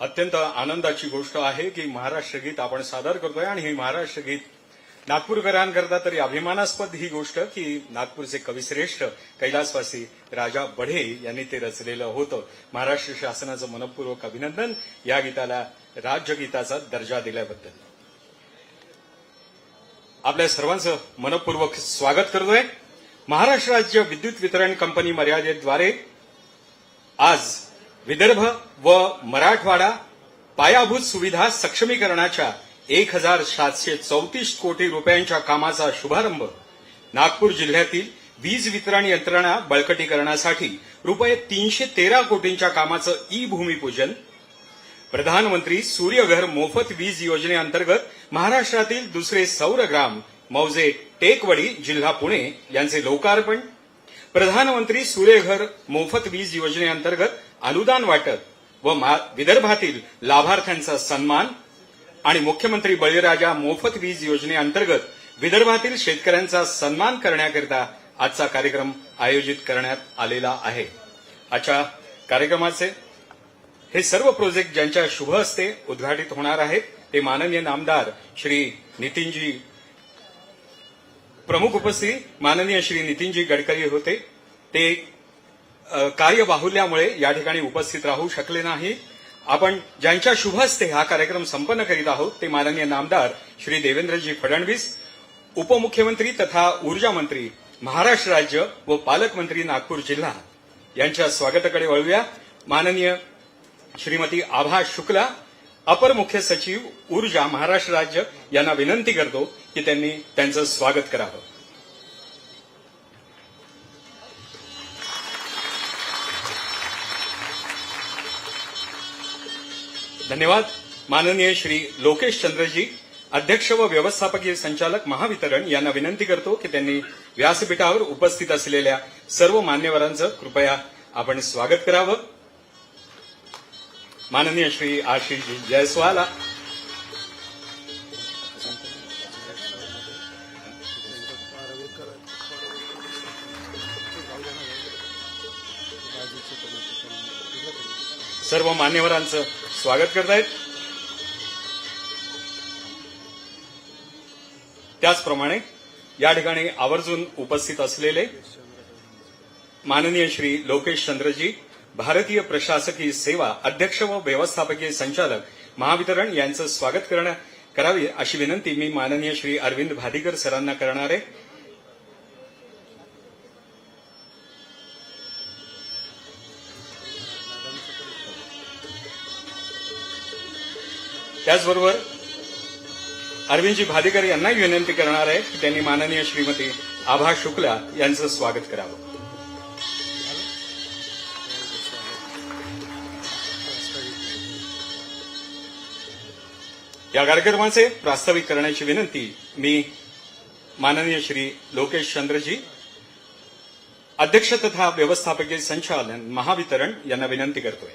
अत्यंत आनंदाची गोष्ट आहे की महाराष्ट्र गीत आपण सादर करतोय आणि हे महाराष्ट्र गीत नागपूरकरांकरता तरी अभिमानास्पद ही गोष्ट की नागपूरचे कविश्रेष्ठ कैलासवासी राजा बढे यांनी ते रचलेलं होतं. महाराष्ट्र शासनाचं मनपूर्वक अभिनंदन या गीताला राज्यगीताचा दर्जा दिल्याबद्दल. आपल्या सर्वांचं मनपूर्वक स्वागत करतोय. महाराष्ट्र राज्य विद्युत वितरण कंपनी मर्यादितद्वारे आज विदर्भ व मराठवाडा पायाभूत सुविधा सक्षमीकरणाच्या 1734 कोटी रुपयांच्या कामाचा शुभारंभ. नागपूर जिल्ह्यातील वीज वितरण यंत्रणा बळकटीकरणासाठी रुपये 313 कोटींच्या कामाचं ई भूमिपूजन. प्रधानमंत्री सूर्यघर मोफत वीज योजनेअंतर्गत महाराष्ट्रातील दुसरे सौर ग्राम मौजे टेकवडी जिल्हा पुणे यांचे लोकार्पण. प्रधानमंत्री सूर्यघर मोफत वीज योजनेअंतर्गत अनुदान वाटप व विदर्भातील लाभार्थ्यांचा सन्मान. आणि मुख्यमंत्री बळीराजा मोफत वीज योजनेअंतर्गत विदर्भातील शेतकऱ्यांचा सन्मान करण्याकरिता आजचा कार्यक्रम आयोजित करण्यात आलेला आहे. आजच्या कार्यक्रमाचे हे सर्व प्रोजेक्ट ज्यांच्या शुभ हस्ते उद्घाटित होणार आहेत ते माननीय नामदार श्री नितीनजी प्रमुख उपस्थित माननीय श्री नितीनजी गडकरी होते. ते कार्यबाहुल्यामुळे या ठिकाणी उपस्थित राहू शकले नाही. आपण ज्यांच्या शुभ हस्ते हा कार्यक्रम संपन्न करीत आहोत ते माननीय नामदार श्री देवेंद्रजी फडणवीस, उपमुख्यमंत्री तथा ऊर्जा मंत्री महाराष्ट्र राज्य व पालकमंत्री नागपूर जिल्हा यांच्या स्वागताकडे वळूया. माननीय श्रीमती आभा शुक्ला, अपर मुख्य सचिव ऊर्जा महाराष्ट्र राज्य यांना विनंती करतो की त्यांनी त्यांचं स्वागत करावं. धन्यवाद. माननीय श्री लोकेश चंद्रजी, अध्यक्ष व व्यवस्थापकीय संचालक महावितरण यांना विनंती करतो की त्यांनी व्यासपीठावर उपस्थित असलेल्या सर्व मान्यवरांचं कृपया आपण स्वागत करावं. माननीय श्री आशिष जयस्वाल, सर्व मान्यवरांचं स्वागत करतायत. त्याचप्रमाणे या ठिकाणी आवर्जून उपस्थित असलेले माननीय श्री लोकेश चंद्रजी, भारतीय प्रशासकीय सेवा अध्यक्ष व व्यवस्थापकीय संचालक महावितरण यांचं स्वागत करावे अशी विनंती मी माननीय श्री अरविंद भादीकर सरांना करणार आहे. त्याचबरोबर अरविंदजी भादीकर यांनाही विनंती करणार आहे की त्यांनी माननीय श्रीमती आभा शुक्ला यांचं स्वागत करावं. या कार्यक्रमाचे प्रास्ताविक करण्याची विनंती मी माननीय श्री लोकेश चंद्रजी, अध्यक्ष तथा व्यवस्थापकीय संचालन महावितरण यांना विनंती करतोय.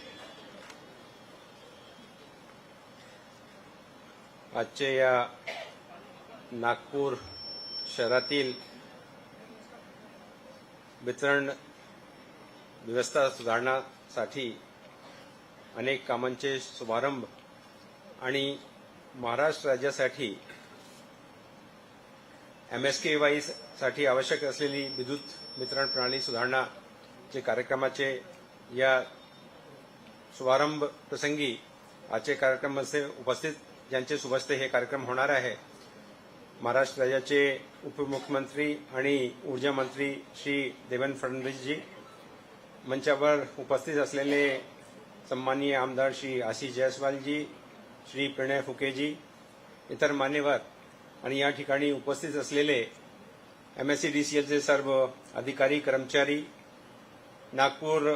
आजच्या या नागपूर शहरातील वितरण व्यवस्था सुधारण्यासाठी अनेक कामांचे शुभारंभ आणि महाराष्ट्र राज्यासाठी MSKY साठी आवश्यक असलेली विद्युत वितरण प्रणाली सुधारणाचे कार्यक्रमाचे या शुभारंभ प्रसंगी आजचे कार्यक्रमाचे उपस्थित ज्यांचे शुभ हस्ते हे कार्यक्रम होणार आहे, महाराष्ट्र राज्याचे उपमुख्यमंत्री आणि ऊर्जा मंत्री श्री देवेंद्र फडणवीसजी, मंचावर उपस्थित असलेले सन्माननीय आमदार श्री आशिष जयस्वालजी, श्री प्रणय फुकेजी, इतर मान्यवर आणि या ठिकाणी उपस्थित असलेले MSEDCLचे सर्व अधिकारी कर्मचारी, नागपूर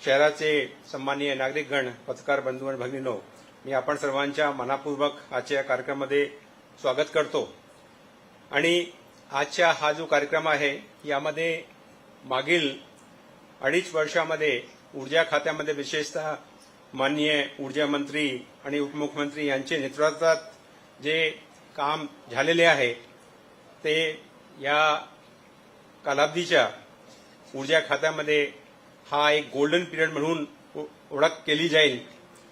शहराचे सन्माननीय नागरिकगण, पत्रकार बंधू आणि भगिनींनो, मी आपण सर्वांच्या मनापूर्वक आजच्या कार्यक्रमामध्ये स्वागत करतो. आणि आजच्या हा जो कार्यक्रम आहे यामध्ये मागील 2.5 वर्षामध्ये ऊर्जा खात्यामध्ये विशेषतः माननीय ऊर्जा मंत्री आणि उपमुख्यमंत्री यांच्या नेतृत्वात जे काम झालेले आहे ते या कालावधीच्या ऊर्जा खात्यामध्ये हा एक गोल्डन पिरियड म्हणून ओळख केली जाईल.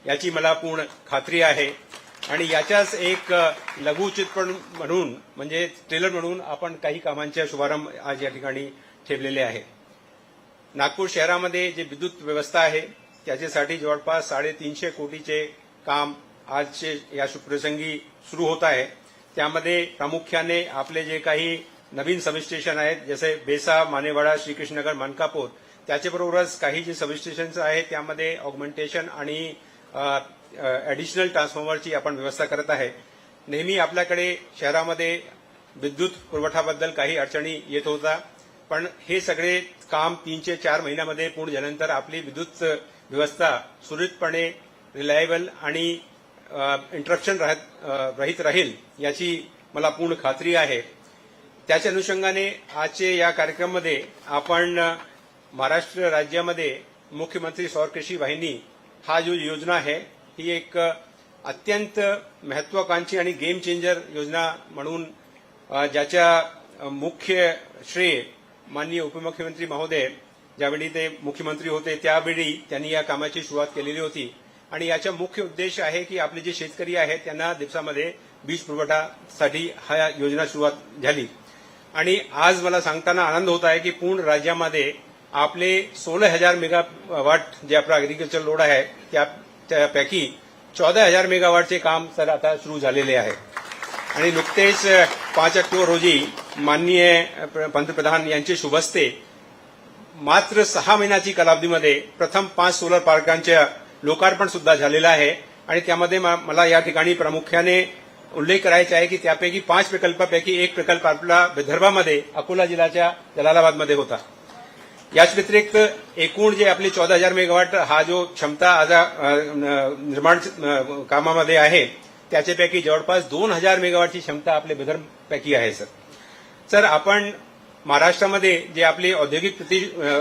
याची मला पूर्ण खात्री आहे. आणि याच्याच एक लघुचित्रपट म्हणून म्हणजे ट्रेलर म्हणून आपण काही कामांचे शुभारंभ आज या ठिकाणी ठेवलेले आहे. नागपूर शहरामध्ये जे विद्युत व्यवस्था आहे त्याच्यासाठी जवळपास 350 कोटीचे काम आजचे या शुभप्रसंगी सुरू होत आहे. त्यामध्ये प्रामुख्याने आपले जे काही नवीन सबस्टेशन आहेत जसे बेसा, मानेवाडा, श्रीकृष्णनगर, मनकापूर, त्याच्याबरोबरच काही जे सबस्टेशन्स आहेत त्यामध्ये ऑगमेंटेशन आणि ॲडिशनल ट्रान्सफॉर्मरची आपण व्यवस्था करत आहे. नेहमी आपल्याकडे शहरामध्ये विद्युत पुरवठ्याबद्दल काही अडचणी येत होता, पण हे सगळे काम 3 ते 4 महिन्यामध्ये पूर्ण झाल्यानंतर आपली विद्युत व्यवस्था सुरळीतपणे रिलायबल आणि इंटरप्शन रहित राहील याची मला पूर्ण खात्री आहे. त्याच्या अनुषंगाने आजचे या कार्यक्रमामध्ये आपण महाराष्ट्र राज्यामध्ये मुख्यमंत्री सौर कृषी वाहिनी हा जो योजना आहे ही एक अत्यंत महत्वाकांक्षी आणि गेम चेंजर योजना म्हणून ज्याच्या मुख्य श्रेय माननीय उपमुख्यमंत्री महोदय ज्यावेळी ते मुख्यमंत्री होते त्यावेळी त्यांनी या कामाची सुरुवात केलेली होती. आणि याचा मुख्य उद्देश आहे की आपले जे शेतकरी आहेत त्यांना दिवसामध्ये वीज पुरवठ्यासाठी हा योजना सुरुवात झाली. आणि आज मला सांगताना आनंद होत आहे की पूर्ण राज्यामध्ये आपले 16,000 मेगावॉट जे आपला अॅग्रिकल्चर लोड आहे त्यापैकी 14,000 मेगावॉटचे काम सर आता सुरू झालेले आहे. आणि नुकतेच 5 ऑक्टोबर रोजी माननीय पंतप्रधान यांचे शुभ हस्ते मात्र 6 महिन्याची कालावधीमध्ये प्रथम 5 सोलर पार्कांचे लोकार्पण सुद्धा झालेलं आहे. आणि त्यामध्ये मला या ठिकाणी प्रामुख्याने उल्लेख करायचा आहे की त्यापैकी 5 प्रकल्पापैकी एक प्रकल्प आपला विदर्भामध्ये अकोला जिल्ह्याच्या जलालाबादमध्ये होता. याच व्यतिरिक्त एकूण जे आपली 14,000 मेगावॉट हा जो क्षमता आज निर्माण कामामध्ये आहे त्याच्यापैकी जवळपास 2,000 मेगावॉटची क्षमता आपल्या विदर्भपैकी आहे. सर आपण महाराष्ट्रामध्ये जे आपली औद्योगिक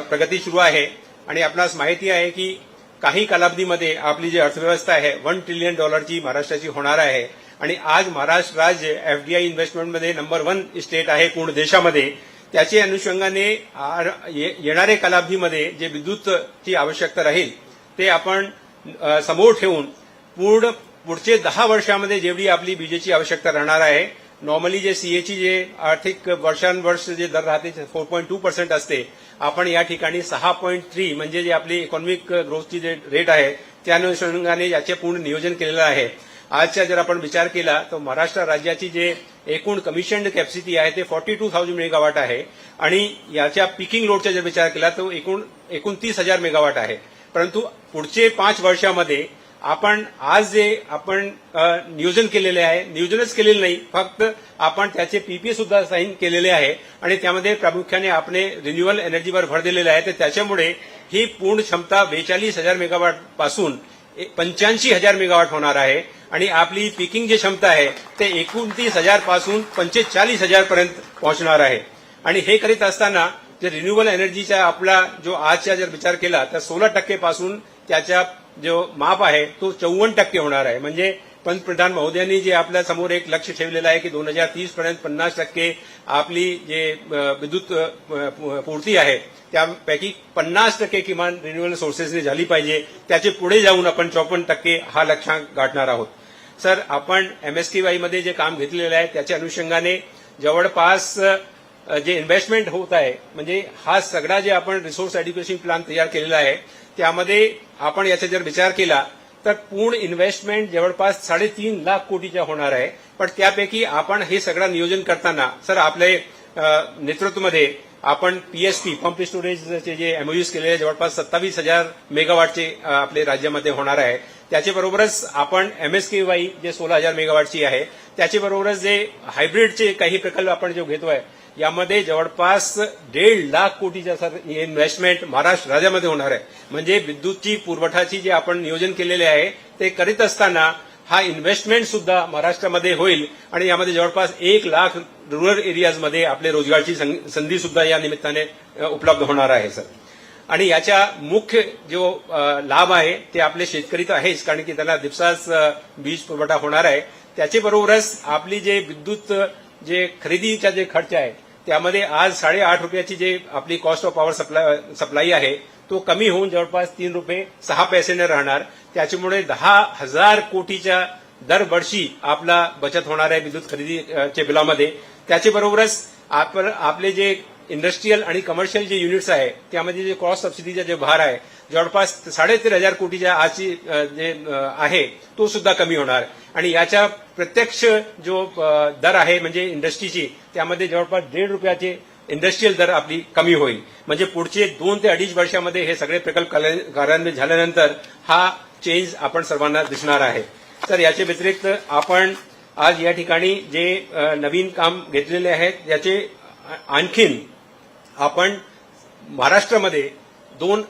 प्रगती सुरू आहे आणि आपणास माहिती आहे की काही कालावधीमध्ये आपली जी अर्थव्यवस्था आहे $1 ट्रिलियन महाराष्ट्राची होणार आहे. आणि आज महाराष्ट्र राज्य FDI इन्व्हेस्टमेंटमध्ये नंबर 1 स्टेट आहे पूर्ण देशामध्ये. त्याच्या अनुषंगाने येणाऱ्या कालावधीमध्ये जे विद्युतची आवश्यकता राहील ते आपण समोर ठेवून पुढचे 10 वर्षामध्ये जेवढी आपली विजेची आवश्यकता राहणार आहे, नॉर्मली जे सीएची जे आर्थिक वर्षानुवर्ष जे दर राहते 4.2% असते, आपण या ठिकाणी 6.3 म्हणजे जे आपली इकॉनॉमिक ग्रोथची जे रेट आहे त्या अनुषंगाने याचे पूर्ण नियोजन केलेलं आहे. आजचा जर आपण विचार केला तर महाराष्ट्र राज्याची जे एकूण कमिशन्ड कॅपॅसिटी आहे ते 42,000 मेगावॉट आहे. आणि याच्या पिकिंग लोडचा जर विचार केला तर एकूण 29,000 मेगावॉट आहे. परंतु पुढचे 5 वर्षामध्ये आपण आज जे आपण नियोजन केलेले आहे, नियोजनच केलेलं नाही, फक्त आपण त्याचे पीपीए सुद्धा साईन केलेले आहे. आणि त्यामध्ये प्रामुख्याने आपण रिन्युएबल एनर्जीवर भर दिलेला आहे. तर त्याच्यामुळे ही पूर्ण क्षमता 42,000 मेगावॉट पासून 85,000 मेगावॉट होणार आहे. आणि आपली पिकिंग जी क्षमता आहे ते 29,000 पासून 45,000 पर्यंत पोहोचणार आहे. आणि हे करीत असताना जे रिन्युएबल एनर्जीचा आपला जो आजचा जर विचार केला तर 16% पासून त्याचा जो माप आहे तो 54% होणार आहे. म्हणजे पंतप्रधान महोदयांनी जे आपल्या समोर एक लक्ष ठेवलेलं आहे की 2030 पर्यंत 50% आपली जे विद्युत पूर्ती आहे त्यापैकी 50% किमान रिन्युएबल सोर्सेसने झाली पाहिजे. त्याचे पुढे जाऊन आपण 54% हा लक्ष्यांक गाठणार आहोत. सर आपण MSKY मध्ये जे काम घेतलेलं आहे त्याच्या अनुषंगाने जवळपास जे इन्व्हेस्टमेंट होत आहे म्हणजे हा सगळा जे आपण रिसोर्स एड्युकेशन प्लॅन तयार केलेला आहे त्यामध्ये आपण याचा जर विचार केला तर पूर्ण इन्व्हेस्टमेंट जवळपास 3.5 लाख कोटीच्या होणार आहे. पण त्यापैकी आपण हे सगळं नियोजन करताना सर आपले नेतृत्वामध्ये आपण PSP पंप स्टोरेजचे जे MOUs केलेले जवळपास 27,000 मेगावॉटचे आपले राज्यामध्ये होणार आहे. त्याच्याबरोबरच आपण MSKY जे 16,000 मेगावॉटची आहे त्याच्याबरोबरच जे हायब्रिडचे काही प्रकल्प आपण जो घेतोय यामध्ये जवळपास 1.5 लाख कोटीच्या सर इन्व्हेस्टमेंट महाराष्ट्र राज्यामध्ये होणार आहे. म्हणजे विद्युतची पुरवठ्याची जे आपण नियोजन केलेले आहे ते करीत असताना हा इन्व्हेस्टमेंट सुद्धा महाराष्ट्रामध्ये होईल. आणि यामध्ये जवळपास 1 लाख रुरल एरियाजमध्ये आपले रोजगारची संधी सुद्धा या निमित्ताने उपलब्ध होणार आहे सर. आणि याचा मुख्य जो लाभ आहे ते आपले शेतकरी तर आहेच कारण की त्यांना दिवसाच वीज पुरवठा होणार आहे. त्याच्याबरोबरच आपली जे विद्युत जे खरेदीचा जे खर्च आहे त्यामध्ये आज 8.5 रुपयाची जे आपली कॉस्ट ऑफ पॉवर सप्लाई आहे तो कमी होऊन जवळपास 3.06 राहणार. त्याच्यामुळे 10,000 कोटीच्या दरवर्षी आपला बचत होणार आहे विद्युत खरेदीच्या बिलामध्ये. त्याच्याबरोबरच आपले जे इंडस्ट्रीयल आणि कमर्शियल जे युनिट्स आहे त्यामध्ये जे क्रॉस सबसिडीचा जे भार आहे जवळपास 13,500 कोटीच्या आजची जे आहे तो सुद्धा कमी होणार. आणि याच्या प्रत्यक्ष जो दर आहे म्हणजे इंडस्ट्रीची त्यामध्ये जवळपास ₹1.5 इंडस्ट्रीयल दर आपली कमी होईल. म्हणजे पुढचे 2 ते 2.5 वर्षामध्ये हे सगळे प्रकल्प कार्यान्वित झाल्यानंतर हा चेंज आपण सर्वांना दिसणार आहे. तर याच्या व्यतिरिक्त आपण आज या ठिकाणी जे नवीन काम घेतलेले आहेत याचे आणखीन आपण महाराष्ट्रामध्ये 2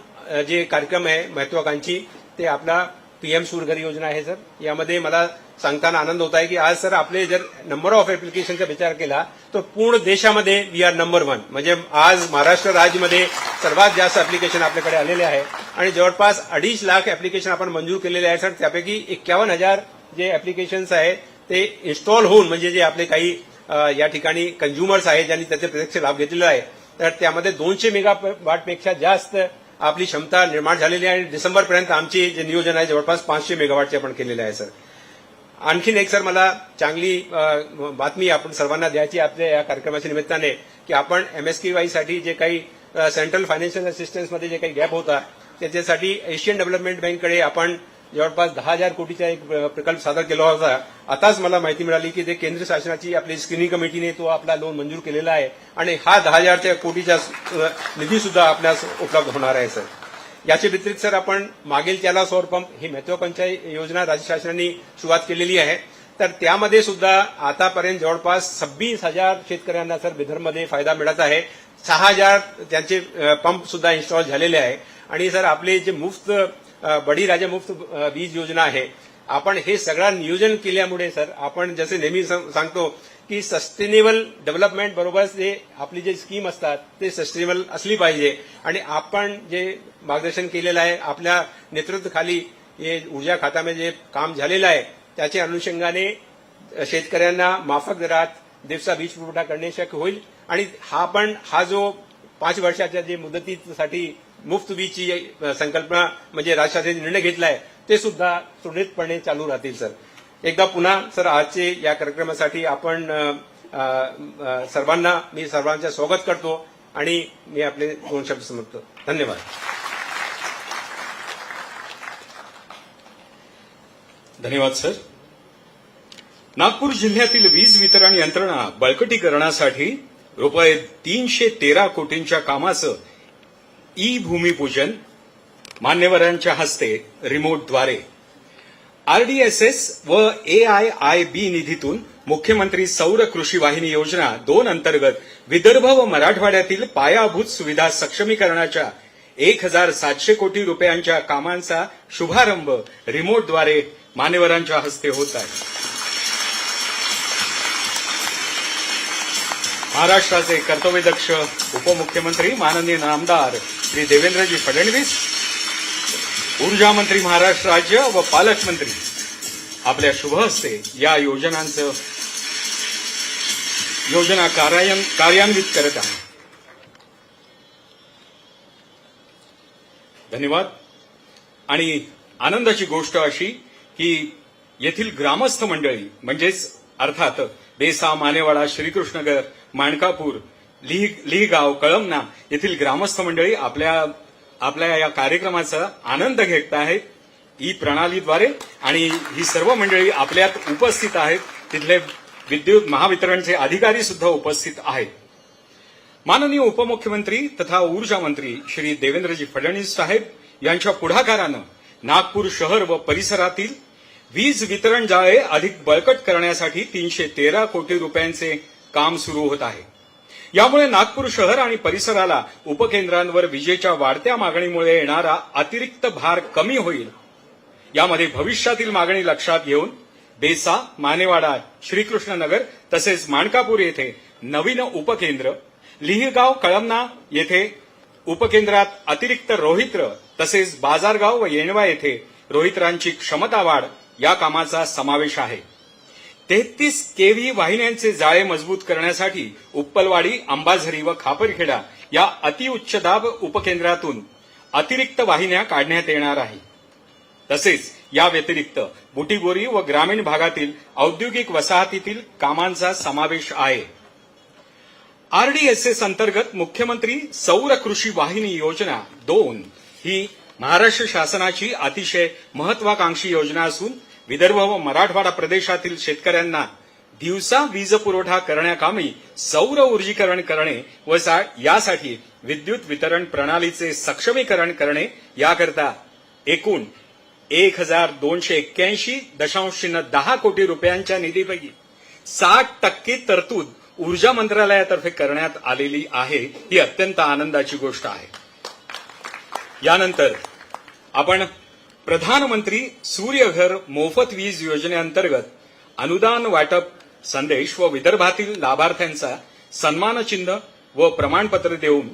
जे कार्यक्रम आहे महत्वाकांक्षी ते आपला पीएम सूर्यघर योजना आहे सर. यामध्ये मला सांगताना आनंद होत आहे की आज सर आपले जर नंबर ऑफ ऍप्लिकेशनचा विचार केला तर पूर्ण देशामध्ये वी आर नंबर 1. म्हणजे आज महाराष्ट्र राज्यामध्ये सर्वात जास्त ऍप्लिकेशन आपल्याकडे आलेले आहे आणि जवळपास 2.5 लाख ऍप्लिकेशन आपण मंजूर केलेले आहे सर. त्यापैकी 51,000 जे ऍप्लिकेशन्स आहे ते इन्स्टॉल होऊन म्हणजे जे आपले काही या ठिकाणी कंझ्युमर्स आहेत ज्यांनी त्याचे प्रत्यक्ष लाभ घेतलेला आहे तर त्यामध्ये 200 मेगावॉटपेक्षा जास्त आपली क्षमता निर्माण झालेली आहे. डिसेंबरपर्यंत आमची जे नियोजन आहे जवळपास 500 मेगावॉटचे आपण केलेले आहे सर. आणखीन एक सर मला चांगली बातमी आपण सर्वांना द्यायची आपल्या या कार्यक्रमाच्या निमित्ताने की आपण MSKY साठी जे काही सेंट्रल फायनान्शियल असिस्टन्समध्ये जे काही गॅप होता त्याच्यासाठी एशियन डेव्हलपमेंट बँककडे आपण जवळपास 10,000 कोटीचा एक प्रकल्प सादर केला होता. आताच मला माहिती मिळाली की ते केंद्र शासनाची आपली स्क्रीनिंग कमिटीने तो आपला लोन मंजूर केलेला आहे आणि हा 10,000 कोटीचा निधी सुद्धा आपल्यास उपलब्ध होणार आहे सर. याच्या व्यतिरिक्त सर आपण मागेल त्याला सौर पंप ही महत्वाकांक्षी योजना राज्य शासनाने सुरुवात केलेली आहे. तर त्यामध्ये सुद्धा आतापर्यंत जवळपास 26,000 शेतकऱ्यांना सर विदर्भमध्ये फायदा मिळत आहे. 6,000 त्यांचे पंप सुद्धा इन्स्टॉल झालेले आहे. आणि सर आपले जे मुफ्त बडी राजा मुफ्त वीज योजना आहे आपण हे सगळं नियोजन केल्यामुळे सर आपण जसे नेहमी सांगतो की सस्टेनेबल डेव्हलपमेंट बरोबर जे आपली जे स्कीम असतात ते सस्टेनेबल असली पाहिजे. आणि आपण जे मार्गदर्शन केलेलं आहे आपल्या नेतृत्वाखाली हे ऊर्जा खात्यामध्ये जे काम झालेलं आहे त्याच्या अनुषंगाने शेतकऱ्यांना माफक दरात दिवसा वीज पुरवठा करणे शक्य होईल. आणि हा जो 5 वर्षाच्या जे मुदतीसाठी मुफ्त वीजची संकल्पना म्हणजे राज्य शासनाने निर्णय घेतला आहे ते सुद्धा सुरळीतपणे चालू राहतील सर. एकदा पुन्हा सर आजचे या कार्यक्रमासाठी आपण मी सर्वांचं स्वागत करतो आणि मी आपले 2 शब्द समजतो. धन्यवाद. धन्यवाद सर. नागपूर जिल्ह्यातील वीज वितरण यंत्रणा बळकटीकरणासाठी ₹313 कोटींच्या कामाचं भूमिपूजन मान्यवरांच्या हस्ते रिमोटद्वारे RDSS व AIIB निधीतून मुख्यमंत्री सौर कृषी वाहिनी योजना 2 अंतर्गत विदर्भ व मराठवाड्यातील पायाभूत सुविधा सक्षमीकरणाच्या 1,700 कोटी रुपयांच्या कामांचा शुभारंभ रिमोटद्वारे मान्यवरांच्या हस्ते होत आहे. महाराष्ट्राचे कर्तव्यदक्ष उपमुख्यमंत्री माननीय नामदार श्री देवेंद्रजी फडणवीस, ऊर्जा मंत्री महाराष्ट्र राज्य व पालकमंत्री आपल्या शुभ हस्ते या योजना कार्यान्वित करत आहे. धन्यवाद. आणि आनंदाची गोष्ट अशी की येथील ग्रामस्थ मंडळी म्हणजेच अर्थात बेसा, मानेवाडा, श्रीकृष्णनगर, माणकापूर, लिहगाव, कळमना येथील ग्रामस्थ मंडळी आपल्या या कार्यक्रमाचा आनंद घेत आहेत प्रणालीद्वारे. आणि ही सर्व मंडळी आपल्यात उपस्थित आहेत. तिथले विद्युत महावितरणचे अधिकारी सुद्धा उपस्थित आहेत. माननीय उपमुख्यमंत्री तथा ऊर्जा मंत्री श्री देवेंद्रजी फडणवीस साहेब यांच्या पुढाकारानं नागपूर शहर व परिसरातील वीज वितरण जाळे अधिक बळकट करण्यासाठी 313 कोटी रुपयांचे काम सुरू होत आहे. यामुळे नागपूर शहर आणि परिसराला उपकेंद्रांवर विजेच्या वाढत्या मागणीमुळे येणारा अतिरिक्त भार कमी होईल. यामध्ये भविष्यातील मागणी लक्षात घेऊन बेसा, मानेवाडा, श्रीकृष्णनगर तसेच माणकापूर येथे नवीन उपकेंद्र, लिहगाव, कळमना येथे उपकेंद्रात अतिरिक्त रोहित्र तसेच बाजारगाव व येणवा येथे रोहित्रांची क्षमता वाढ या कामाचा समावेश आहे. 33 केव्ही वाहिन्यांचे जाळे मजबूत करण्यासाठी उप्पलवाडी, अंबाझरी व खापरखेडा या अतिउच्च दाब उपकेंद्रातून अतिरिक्त वाहिन्या काढण्यात येणार आहे. तसेच या व्यतिरिक्त बुटिबोरी व ग्रामीण भागातील औद्योगिक वसाहतीतील कामांचा समावेश आहे. आरडीएसएस अंतर्गत मुख्यमंत्री सौर कृषी वाहिनी योजना 2 ही महाराष्ट्र शासनाची अतिशय महत्वाकांक्षी योजना असून विदर्भ व मराठवाडा प्रदेशातील शेतकऱ्यांना दिवसा वीज पुरवठा करण्याकामी सौर ऊर्जीकरण करणे व यासाठी विद्युत वितरण प्रणालीचे सक्षमीकरण करणे याकरता एकूण 1281.10 कोटी रुपयांच्या निधीपैकी 60% तरतूद ऊर्जा मंत्रालयातर्फे करण्यात आलेली आहे. ही अत्यंत आनंदाची गोष्ट आहे. यानंतर आपण प्रधानमंत्री सूर्यघर मोफत वीज योजनेअंतर्गत अनुदान वाटप संदेश व विदर्भातील लाभार्थ्यांचा सन्मानचिन्ह व प्रमाणपत्र देऊन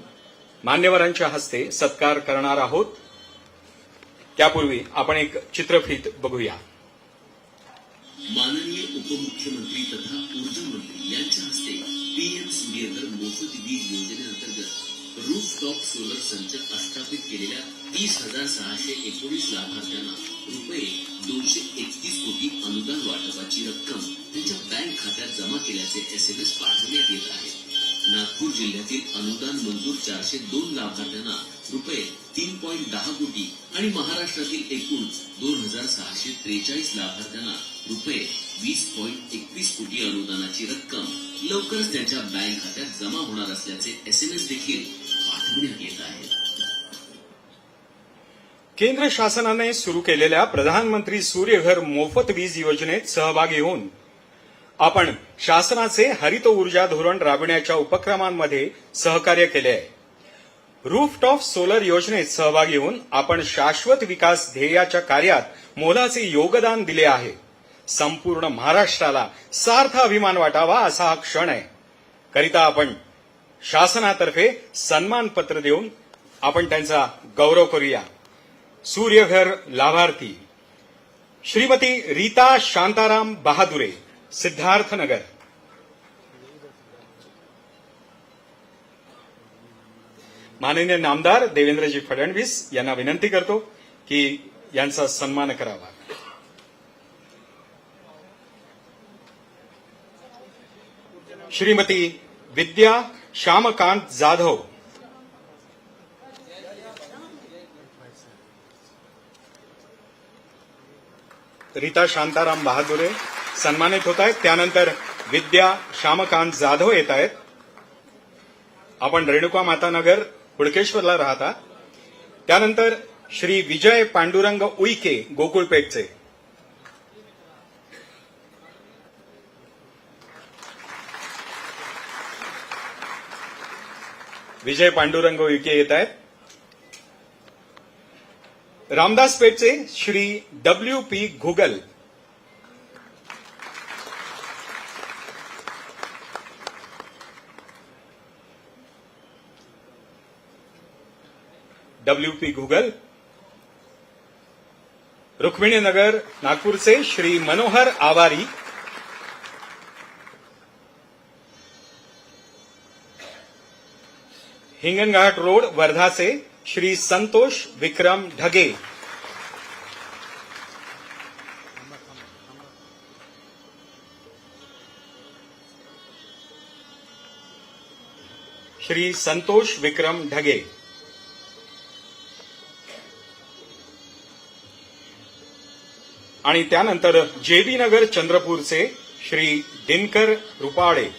मान्यवरांच्या हस्ते सत्कार करणार आहोत. त्यापूर्वी आपण एक चित्रफीत बघूया. माननीय उपमुख्यमंत्री तथा ऊर्जा मंत्री यांच्या हस्ते पीएम सूर्यघर मोफत वीज योजनेअंतर्गत रूफटॉप सोलर संच स्थापित केलेल्या 30,619 लाभार्थ्यांना रुपये 231 कोटी अनुदान वाटपाची रक्कम त्यांच्या बँक खात्यात जमा केल्याचे एसएमएस पाठवण्यात येत आहे. नागपूर जिल्ह्यातील अनुदान मंजूर 402 लाभार्थ्यांना रुपये 3.10 कोटी आणि महाराष्ट्रातील एकूण 2,643 लाभार्थ्यांना रुपये 20.21 कोटी अनुदानाची रक्कम लवकरच त्यांच्या बँक खात्यात जमा होणार असल्याचे एसएमएस देखील पाठवण्यात येत आहे. केंद्र शासनाने सुरू केलेल्या प्रधानमंत्री सूर्यघर मोफत वीज योजनेत सहभागी होऊन आपण शासनाचे हरित ऊर्जा धोरण राबविण्याच्या उपक्रमांमध्ये सहकार्य केले आहे. रूफटॉप सोलर योजनेत सहभागी होऊन आपण शाश्वत विकास ध्येयाच्या कार्यात मोलाचे योगदान दिले आहे. संपूर्ण महाराष्ट्राला सार्थ अभिमान वाटावा असा हा क्षण आहे. करिता आपण शासनातर्फे सन्मानपत्र देऊन आपण त्यांचा गौरव करूया. सूर्यघर लाभार्थी श्रीमती रीता शांताराम बहादुरे, सिद्धार्थनगर. माननीय नामदार देवेंद्रजी फडणवीस यांना विनंती करतो की यांचा सन्मान करावा. श्रीमती विद्या श्यामकांत जाधव, रीता शांताराम बहादुरे सन्मानित होत आहेत. त्यानंतर विद्या श्यामकांत जाधव येत आहेत. आपण रेणुका माता नगर हुडकेश्वरला राहता. त्यानंतर श्री विजय पांडुरंग उईके, गोकुळपेठचे. विजय पांडुरंग उईके येत आहेत. रामदासपेठचे श्री WP घुगल. WP घुगल. रुक्मिणीनगर नागपूरचे श्री मनोहर आवारी. हिंगणघाट रोड वर्धाचे श्री संतोष विक्रम ढगे. श्री संतोष विक्रम ढगे. आणि त्यानंतर JB नगर चंद्रपूरचे श्री दिनकर रुपाडे.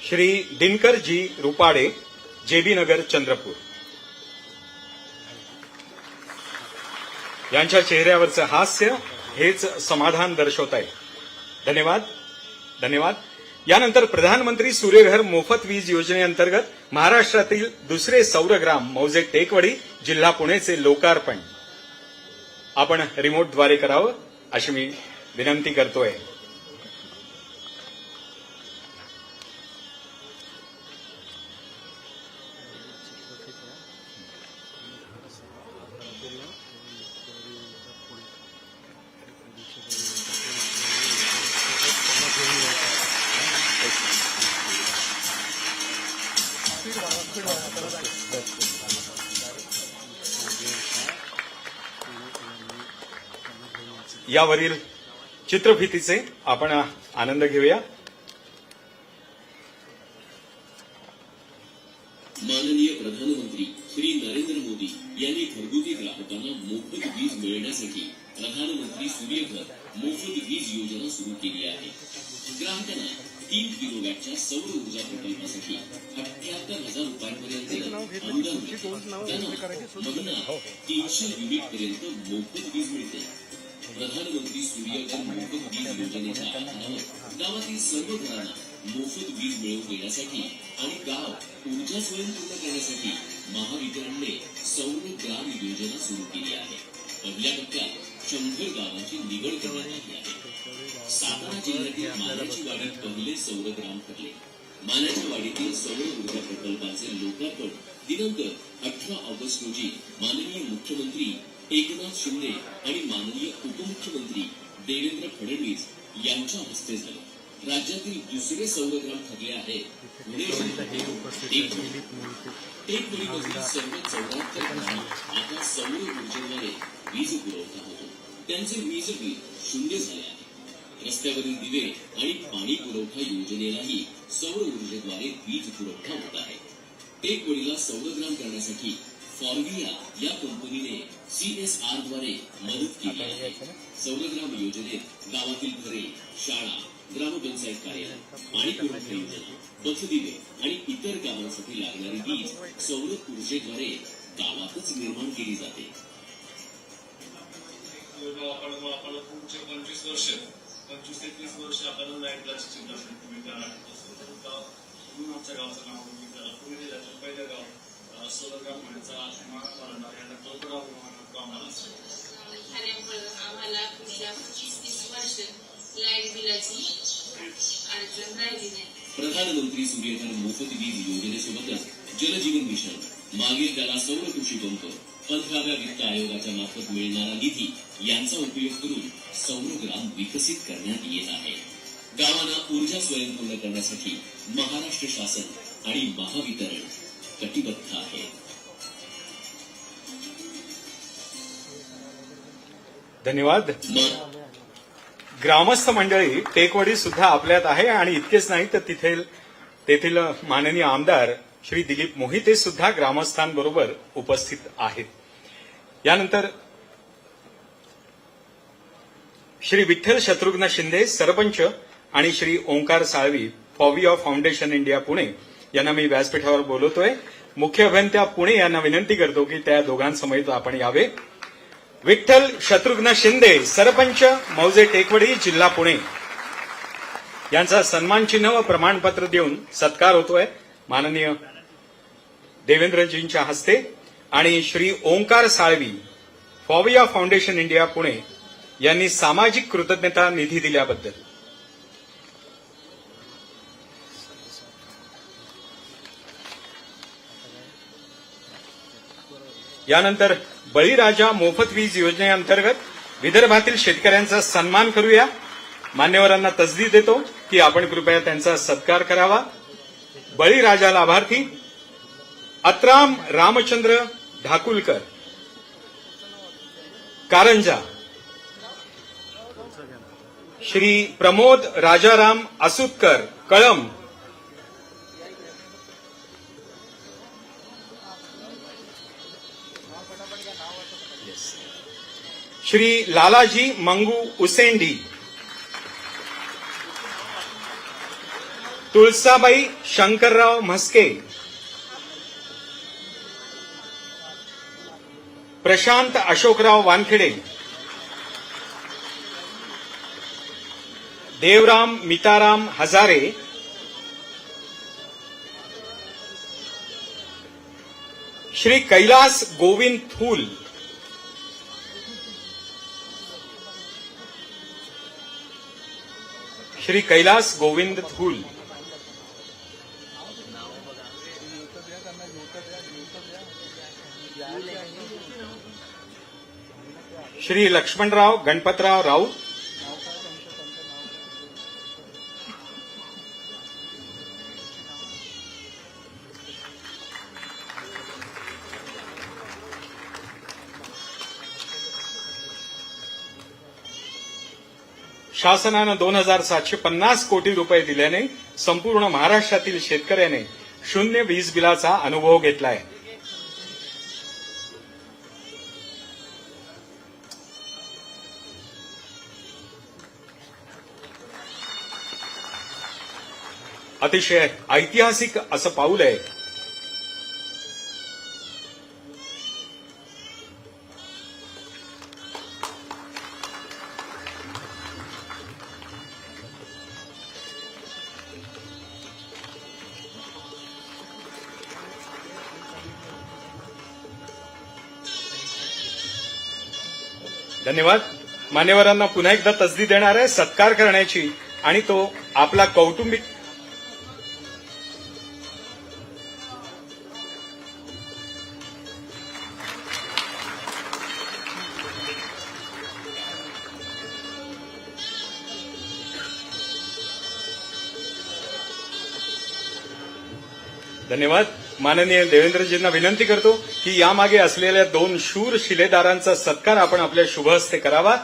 श्री दिनकर जी रुपाडे, JB नगर चंद्रपूर. यांच्या चेहऱ्यावरचं हास्य हेच समाधान दर्शवत आहे. धन्यवाद, धन्यवाद. यानंतर प्रधानमंत्री सूर्यघर मोफत वीज योजनेअंतर्गत महाराष्ट्रातील दुसरे सौरग्राम मौजे टेकवडी, जिल्हा पुणेचे लोकार्पण आपण रिमोटद्वारे करावं अशी मी विनंती करतोय. यावरील चित्रफितीचे आपण आनंद घेऊया. माननीय प्रधानमंत्री श्री नरेंद्र मोदी यांनी घरगुती ग्राहकांना मोफत वीज मिळण्यासाठी प्रधानमंत्री सूर्यघर मोफत वीज योजना सुरू केली आहे. ग्राहकांना 3 किलोवॅटच्या सौर ऊर्जा प्रकल्पासाठी 78,000 रुपयांपर्यंत अनुदान मिळते. त्यांना महिना 300 युनिट पर्यंत मोफत वीज मिळते. प्रधानमंत्री सूर्यघर मोफत वीज योजनेच्या आधारावर गावातील सर्व घरांना मोफत वीज मिळवून देण्यासाठी आणि गाव ऊर्जा स्वयंपूर्ण करण्यासाठी महावितरणने सौर ग्राम योजना सुरू केली आहे. पहिल्या टप्प्यात 100 गावांची निवड करण्यात आली आहे. सातारा जिल्ह्यातील माल्याची वाडीत पहिले सौर ग्राम ठरले. माल्याच्या वाडीतील सौर ऊर्जा प्रकल्पाचे लोकार्पण दिनांक 18 ऑगस्ट रोजी माननीय मुख्यमंत्री एकनाथ शिंदे आणि माननीय उपमुख्यमंत्री देवेंद्र फडणवीस यांच्या हस्ते झाले. राज्यातील दुसरे सौरग्राम ठरले आहे पुणे टेकवडीमधील सर्व 74 गावांना आता सौर ऊर्जेद्वारे वीज पुरवठा होतो. त्यांचे वीज बिल 0 झाले आहे. रस्त्यावरील दिवे आणि पाणी पुरवठा योजनेलाही सौर ऊर्जेद्वारे वीज पुरवठा होत आहे. टेकवडीला सौरग्राम करण्यासाठी फॉर्मिया या कंपनीने CSR द्वारे मदत केली आहे. सौरग्राम योजनेत गावातील घरे, शाळा, ग्रामपंचायत कार्यालय, पाणी पुरवठा योजना, पथदिवे आणि इतर कामांसाठी लागणारी वीज सौर ऊर्जेद्वारे गावातच निर्माण केली जाते. आपण पुढचे 25 ते 30 वर्ष आपण लाईटलाच चिंता तुम्ही आमच्या गावचं नाव पुणे जिल्ह्यातील पहिलं गाव सोलरगाव म्हणण्याचा मराठवाडा यांना कल्पना आम्हाला पुढच्या 25-30 वर्ष लाईट बिलाची अडचण राहिली नाही. प्रधानमंत्री सूर्यघर मोफत वीज योजनेसोबतच जलजीवन मिशन, मागील त्याला सौर कृषी पंप, 15व्या वित्त आयोगाच्या मार्फत मिळणारा निधी यांचा उपयोग करून सौरग्राम विकसित करण्यात येत आहे. गावांना ऊर्जा स्वयंपूर्ण करण्यासाठी महाराष्ट्र शासन आणि महावितरण कटिबद्ध आहे. धन्यवाद. ग्रामस्थ मंडळी टेकवडी सुद्धा आपल्यात आहे आणि इतकेच नाही तर तेथील माननीय आमदार श्री दिलीप मोहिते सुद्धा ग्रामस्थांबरोबर उपस्थित आहेत. यानंतर श्री विठ्ठल शत्रुघ्न शिंदे सरपंच आणि श्री ओंकार साळवी फॉविया फाउंडेशन इंडिया पुणे यांना मी व्यासपीठावर बोलवतोय. मुख्य अभियंता पुणे यांना विनंती करतो की त्या दोघांसमवेत आपण यावे. विठ्ठल शत्रुघ्न शिंदे सरपंच मौजे टेकवडी जिल्हा पुणे यांचा सन्मान चिन्ह व प्रमाणपत्र देऊन सत्कार होतोय माननीय देवेंद्रजींच्या हस्ते. आणि श्री ओंकार साळवी फॉविया फाउंडेशन इंडिया पुणे यांनी सामाजिक कृतज्ञता निधी दिल्याबद्दल. यानंतर बळीराजा मोफत वीज योजनेअंतर्गत विदर्भातील शेतकऱ्यांचा सन्मान करूया. मान्यवरांना तसदी देतो की आपण कृपया त्यांचा सत्कार करावा. बळीराजा लाभार्थी अत्राम रामचंद्र ढाकुलकर कारंजा, श्री प्रमोद राजाराम असुतकर कळम, श्री लालाजी मंगू उसेंडी, तुळसाबाई शंकरराव म्हस्के, प्रशांत अशोकराव वानखेडे, देवराम मिताराम हजारे, श्री कैलास गोविंद थूल, श्री कैलास गोविंद थूल, श्री लक्ष्मणराव गणपतराव राऊत, शासनानं 2,750 कोटी रुपये दिल्याने संपूर्ण महाराष्ट्रातील शेतकऱ्याने शून्य वीज बिलाचा अनुभव घेतलाय. अतिशय ऐतिहासिक असं पाऊल आहे. धन्यवाद. मान्यवरांना पुन्हा एकदा तसदी देणार आहे, सत्कार करण्याची, आणि तो आपला कौटुंबिक धन्यवाद. माननीय देवेंद्रजींना विनंती करतो की यामागे असलेल्या 2 शूर शिलेदारांचा सत्कार आपण आपल्या शुभहस्ते करावा.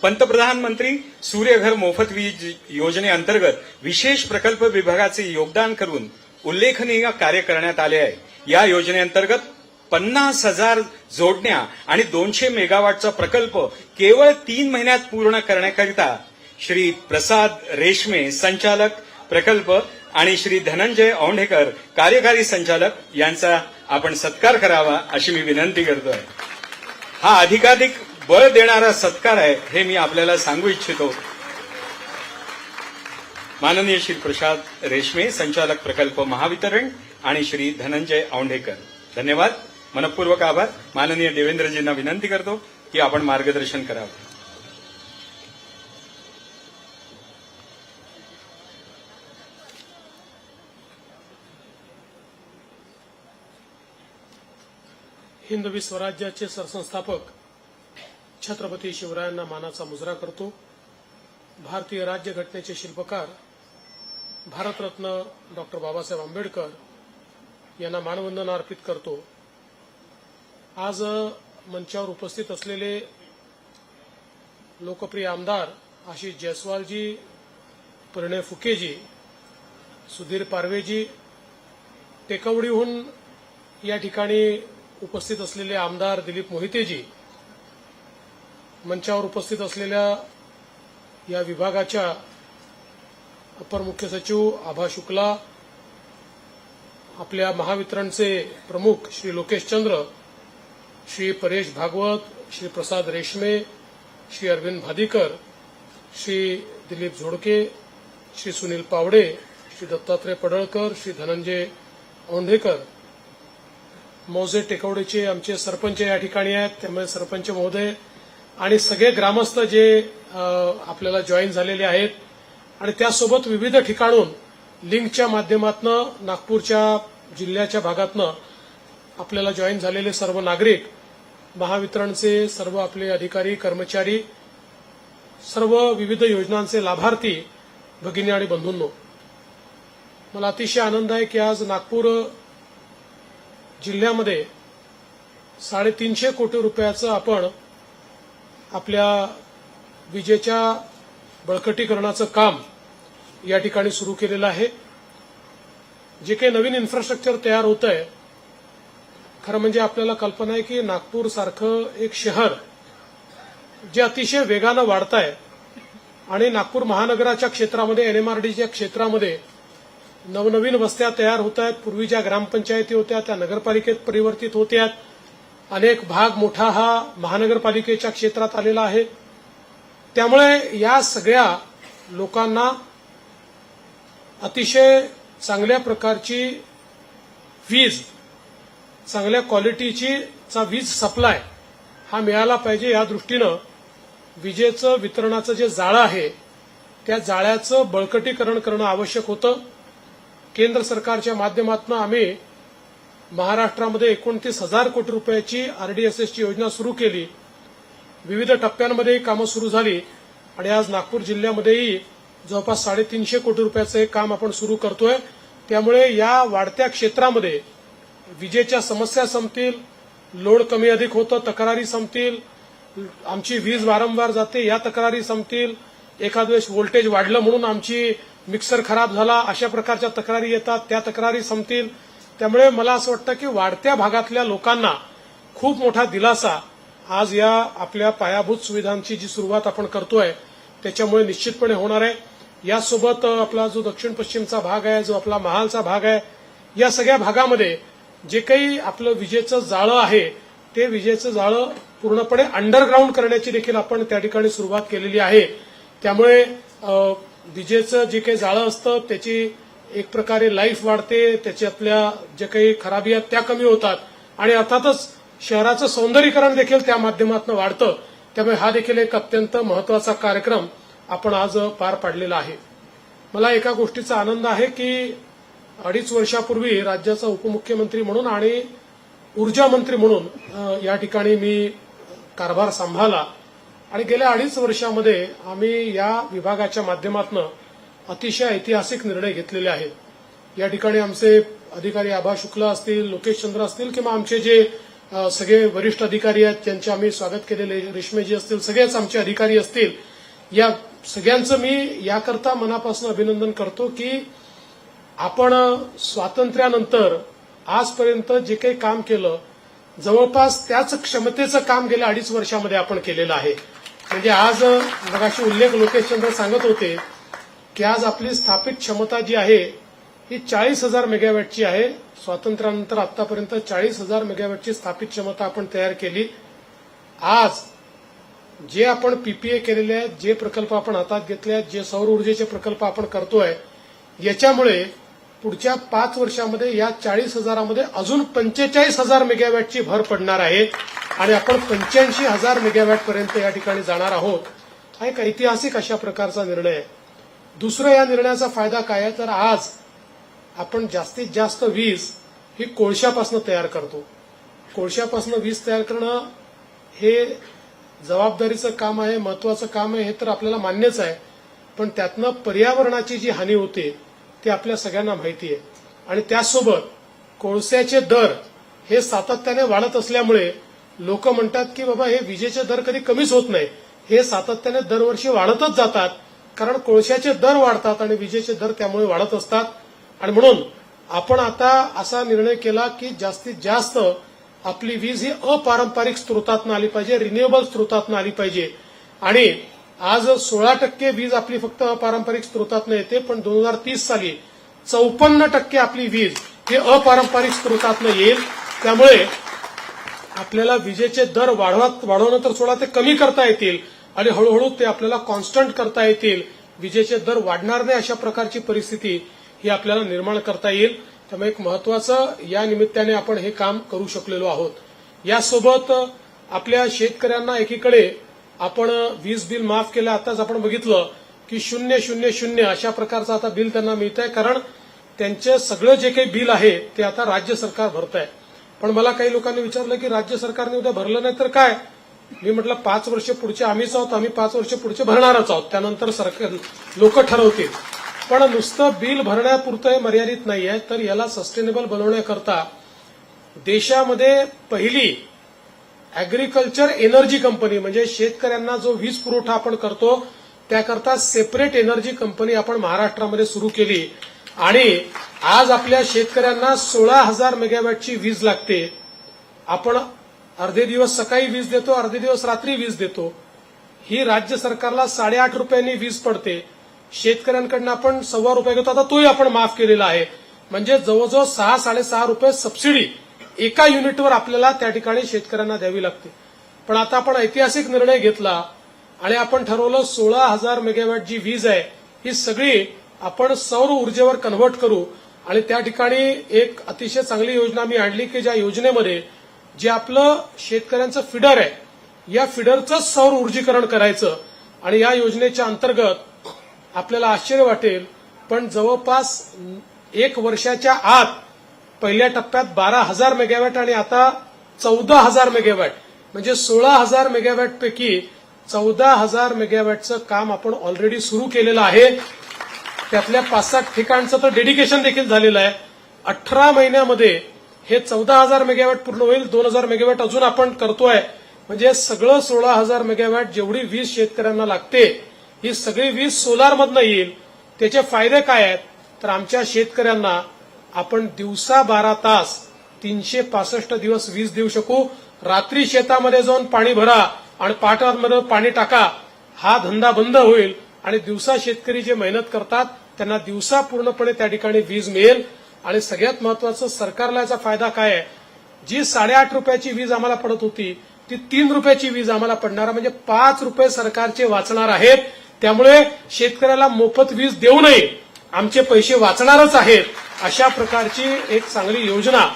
पंतप्रधान मंत्री सूर्यघर मोफत वीज योजनेअंतर्गत विशेष प्रकल्प विभागाचे योगदान करून उल्लेखनीय कार्य करण्यात आले आहे. या योजनेअंतर्गत 50,000 जोडण्या आणि 200 मेगावॉटचा प्रकल्प केवळ 3 महिन्यात पूर्ण करण्याकरिता श्री प्रसाद रेशमे संचालक प्रकल्प आणि श्री धनंजय औंढेकर कार्यकारी संचालक यांचा आपण सत्कार करावा अशी मी विनंती करतोय. हा अधिकाधिक बळ देणारा सत्कार आहे हे मी आपल्याला सांगू इच्छितो. माननीय श्री प्रसाद रेशमे संचालक प्रकल्प महावितरण आणि श्री धनंजय औंढेकर. धन्यवाद. मनपूर्वक आभार. माननीय देवेंद्रजींना विनंती करतो की आपण मार्गदर्शन करावं. हिंदवी स्वराज्याचे सरसंस्थापक छत्रपती शिवरायांना मानाचा मुजरा करतो. भारतीय राज्यघटनेचे शिल्पकार भारतरत्न डॉक्टर बाबासाहेब आंबेडकर यांना मानवंदना अर्पित करतो. आज मंचावर उपस्थित असलेले लोकप्रिय आमदार आशिष जयस्वालजी, परिणय फुकेजी, सुधीर पारवेजी, टेकवडीहून या ठिकाणी उपस्थित असलेले आमदार दिलीप मोहितेजी, मंचावर उपस्थित असलेल्या या विभागाच्या अपर मुख्य सचिव आभा शुक्ला, आपल्या महावितरणचे प्रमुख श्री लोकेश चंद्र, श्री परेश भागवत, श्री प्रसाद रेशमे, श्री अरविंद भादीकर, श्री दिलीप झोडके, श्री सुनील पावडे, श्री दत्तात्रय पडळकर, श्री धनंजय औंढेकर, मौजे टेकवडेचे आमचे सरपंच या ठिकाणी आहेत, त्यामुळे सरपंच महोदय आणि सगळे ग्रामस्थ जे आपल्याला जॉईन झालेले आहेत, आणि त्यासोबत विविध ठिकाणून लिंकच्या माध्यमातून नागपूरच्या जिल्ह्याच्या भागातनं आपल्याला जॉईन झालेले सर्व नागरिक, महावितरणचे सर्व आपले अधिकारी कर्मचारी, सर्व विविध योजनांचे लाभार्थी भगिनी आणि बंधूंनो, मला अतिशय आनंद आहे की आज नागपूर जिल्ह्यामध्ये 350 कोटी रुपयाचं आपण आपल्या विजेच्या बळकटीकरणाचं काम या ठिकाणी सुरू केलेलं आहे. जे काही नवीन इन्फ्रास्ट्रक्चर तयार होत आहे, खरं म्हणजे आपल्याला कल्पना आहे की नागपूर सारखं एक शहर जे अतिशय वेगानं वाढत आहे आणि नागपूर महानगराच्या क्षेत्रामध्ये एनएमआरडीच्या क्षेत्रामध्ये नवनवीन वस्त्या तयार होत आहेत. पूर्वी ज्या ग्रामपंचायती होत्या त्या नगरपालिकेत परिवर्तित होत्या. अनेक भाग मोठा हा महानगरपालिकेच्या क्षेत्रात आलेला आहे. त्यामुळे या सगळ्या लोकांना अतिशय चांगल्या प्रकारची वीज, चांगल्या क्वालिटीचा वीज सप्लाय हा मिळाला पाहिजे. या दृष्टीनं विजेचं वितरणाचं जे जाळं आहे त्या जाळ्याचं बळकटीकरण करणं आवश्यक होतं. केंद्र सरकारच्या माध्यमातून आम्ही महाराष्ट्रामध्ये 29,000 कोटी रुपयाची आरडीएसएसची योजना सुरू केली. विविध टप्प्यांमध्ये कामं सुरू झाली आणि आज नागपूर जिल्ह्यामध्येही जवळपास 350 कोटी रुपयाचं हे काम आपण सुरू करतोय. त्यामुळे या वाढत्या क्षेत्रामध्ये विजेच्या समस्या संपतील, लोड कमी अधिक होतं, तक्रारी संपतील, आमची वीज वारंवार जाते या तक्रारी संपतील, एखाद वेळेस व्होल्टेज वाढलं म्हणून आमची मिक्सर खराब झाला, अशा प्रकारच्या तक्रारी येतात, त्या तक्रारी संपतील. त्यामुळे मला असं वाटतं की वाढत्या भागातल्या लोकांना खूप मोठा दिलासा आज या आपल्या पायाभूत सुविधांची जी सुरुवात आपण करतोय त्याच्यामुळे निश्चितपणे होणार आहे. यासोबत आपला जो दक्षिण पश्चिमचा भाग आहे, जो आपला महालचा भाग आहे, या सगळ्या भागामध्ये जे काही आपलं विजेचं जाळं आहे ते विजेचं जाळं पूर्णपणे अंडरग्राऊंड करण्याची देखील आपण त्या ठिकाणी सुरुवात केलेली आहे. त्यामुळे विजेचं जे काही जाळं असतं त्याची एक प्रकारे लाईफ वाढते, त्याच्यातल्या जे काही खराबी आहेत त्या कमी होतात आणि अर्थातच शहराचं सौंदर्यीकरण देखील त्या माध्यमातून वाढतं. त्यामुळे हा देखील एक अत्यंत महत्वाचा कार्यक्रम आपण आज पार पाडलेला आहे. मला एका गोष्टीचा आनंद आहे की 2.5 वर्षापूर्वी राज्याचा उपमुख्यमंत्री म्हणून आणि ऊर्जा मंत्री म्हणून या ठिकाणी मी कारभार सांभाळला आणि गेल्या 2.5 वर्षामध्ये आम्ही या विभागाच्या माध्यमातून अतिशय ऐतिहासिक निर्णय घेतलेले आहेत. या ठिकाणी आमचे अधिकारी आभा शुक्ला असतील, लोकेश चंद्र असतील किंवा आमचे जे सगळे वरिष्ठ अधिकारी आहेत ज्यांचे आम्ही स्वागत केलेले, रेश्मेजी असतील, सगळेच आमचे अधिकारी असतील, या सगळ्यांचं मी याकरता मनापासून अभिनंदन करतो की आपण स्वातंत्र्यानंतर आजपर्यंत जे काही काम केलं जवळपास त्याच क्षमतेचं काम गेल्या 2.5 वर्षामध्ये आपण केलेलं आहे. म्हणजे आज मगाशी उल्लेख लोकेश चंद्र सांगत होते की आज आपली स्थापित क्षमता जी आहे ही 40,000 मेगावॅटची आहे. स्वातंत्र्यानंतर आतापर्यंत 40,000 मेगावॅटची स्थापित क्षमता आपण तयार केली. आज जे आपण पीपीए केलेले आहेत, जे प्रकल्प आपण हातात घेतले आहेत, जे सौर ऊर्जेचे प्रकल्प आपण करतोय, याच्यामुळे पुढच्या 5 वर्षामध्ये या 40,000मध्ये अजून 45,000 मेगावॅटची भर पडणार आहे आणि आपण 85,000 मेगावॅटपर्यंत या ठिकाणी जाणार आहोत. हा एक ऐतिहासिक अशा प्रकारचा निर्णय आहे. दुसरं या निर्णयाचा फायदा काय आहे तर आज आपण जास्तीत जास्त वीज ही कोळशापासून तयार करतो. कोळशापासून वीज तयार करणं हे जबाबदारीचं काम आहे, महत्वाचं काम आहे, हे तर आपल्याला मान्यच आहे. पण त्यातनं पर्यावरणाची जी हानी होते ती आपल्या सगळ्यांना माहिती आहे. आणि त्याचसोबत कोळशाचे दर हे सातत्याने वाढत असल्यामुळे लोक म्हणतात की बाबा हे विजेचे दर कधी कमीच होत नाही. हे सातत्याने दरवर्षी वाढतच जातात कारण कोळशाचे दर वाढतात आणि विजेचे दर त्यामुळे वाढत असतात. आणि म्हणून आपण आता असा निर्णय केला की जास्तीत जास्त आपली वीज ही अपारंपरिक स्रोतातून आली पाहिजे, रिन्युएबल स्रोतातून आली पाहिजे. आणि आज 16% वीज आपली फक्त अपारंपरिक स्रोतातून येते, पण 2030 साली 54% आपली वीज ही अपारंपरिक स्रोतातून येईल. त्यामुळे आपल्याला विजेचे दर वाढवणं तर सोडा ते कमी करता येतील आणि हळूहळू ते आपल्याला कॉन्स्टंट करता येतील. विजेचे दर वाढणार नाही अशा प्रकारची परिस्थिती ही आपल्याला निर्माण करता येईल. त्यामुळे एक महत्वाचं या निमित्ताने आपण हे काम करू शकलेलो आहोत. यासोबत आपल्या शेतकऱ्यांना एकीकडे आपण वीज बिल माफ केलं. आताच आपण बघितलं की 000 अशा प्रकारचं आता बिल त्यांना मिळत आहे कारण त्यांचे सगळं जे काही बिल आहे ते आता राज्य सरकार भरत आहे. पण मला काही लोकांनी विचारलं की राज्य सरकारने उद्या भरलं नाही तर काय. मी म्हटलं 5 वर्ष पुढचे आम्हीच आहोत, आम्ही 5 वर्ष पुढचे भरणारच आहोत, त्यानंतर सरकार लोक ठरवतील. पण नुसतं बिल भरण्यापुरतं हे मर्यादित नाहीये, तर याला सस्टेनेबल बनवण्याकरता देशामध्ये पहिली अॅग्रिकल्चर एनर्जी कंपनी म्हणजे शेतकऱ्यांना जो वीज पुरवठा आपण करतो त्याकरता सेपरेट एनर्जी कंपनी आपण महाराष्ट्रामध्ये सुरू केली आणि आज आपल्या शेतकऱ्यांना 16,000 मेगावॅटची वीज लागते. आपण अर्धे दिवस सकाळी वीज देतो, अर्धे दिवस रात्री वीज देतो. ही राज्य सरकारला 8.5 रुपयांनी वीज पडते. शेतकऱ्यांकडनं आपण ₹1.25 घेतो, आता तोही आपण माफ केलेला आहे. म्हणजे जवळजवळ 6-6.5 रुपये सबसिडी एका युनिटवर आपल्याला त्या ठिकाणी शेतकऱ्यांना द्यावी लागते. पण आता आपण ऐतिहासिक निर्णय घेतला आणि आपण ठरवलं 16,000 मेगावॅट जी वीज आहे ही सगळी आपण सौर ऊर्जेवर कन्व्हर्ट करू आणि त्या ठिकाणी एक अतिशय चांगली योजना मी आणली की ज्या योजनेमध्ये जे आपलं शेतकऱ्यांचं फिडर आहे या फिडरचं सौर ऊर्जीकरण करायचं. आणि या योजनेच्या अंतर्गत आपल्याला आश्चर्य वाटेल पण जवळपास 1 वर्षाच्या आत पहिल्या टप्प्यात 12,000 मेगावॅट आणि आता 14,000 मेगावॅट म्हणजे 16,000 मेगावॅट पैकी 14,000 मेगावॅटचं काम आपण ऑलरेडी सुरू केलेलं आहे. त्यातल्या 5-7 ठिकाणचं तर डेडिकेशन देखील झालेलं आहे. 18 महिन्यामध्ये हे 14,000 मेगावॅट पूर्ण होईल. 2,000 मेगावॅट अजून आपण करतोय. म्हणजे सगळं 16,000 मेगावॅट जेवढी वीज शेतकऱ्यांना लागते ही सगळी वीज सोलारमधनं येईल. त्याचे फायदे काय आहेत? तर आमच्या शेतकऱ्यांना आपण दिवसा 12 तास 365 दिवस वीज देऊ शकू. रात्री शेतामध्ये जाऊन पाणी भरा आणि पाटांमध्ये पाणी टाका, हा धंदा बंद होईल आणि दिवसा शेतकरी जे मेहनत करतात त्यांना दिवसा पूर्णपणे त्या ठिकाणी वीज मिळेल. आणि सगळ्यात महत्वाचं, सरकारला याचा फायदा काय आहे? जी 8.5 रुपयाची वीज आम्हाला पडत होती ती 3 रुपयाची वीज आम्हाला पडणार, म्हणजे 5 रुपये सरकारचे वाचणार आहेत. त्यामुळे शेतकऱ्याला मोफत वीज देऊ नये, आमचे पैसे वाचणारच आहेत. अशा प्रकारची एक चांगली योजना,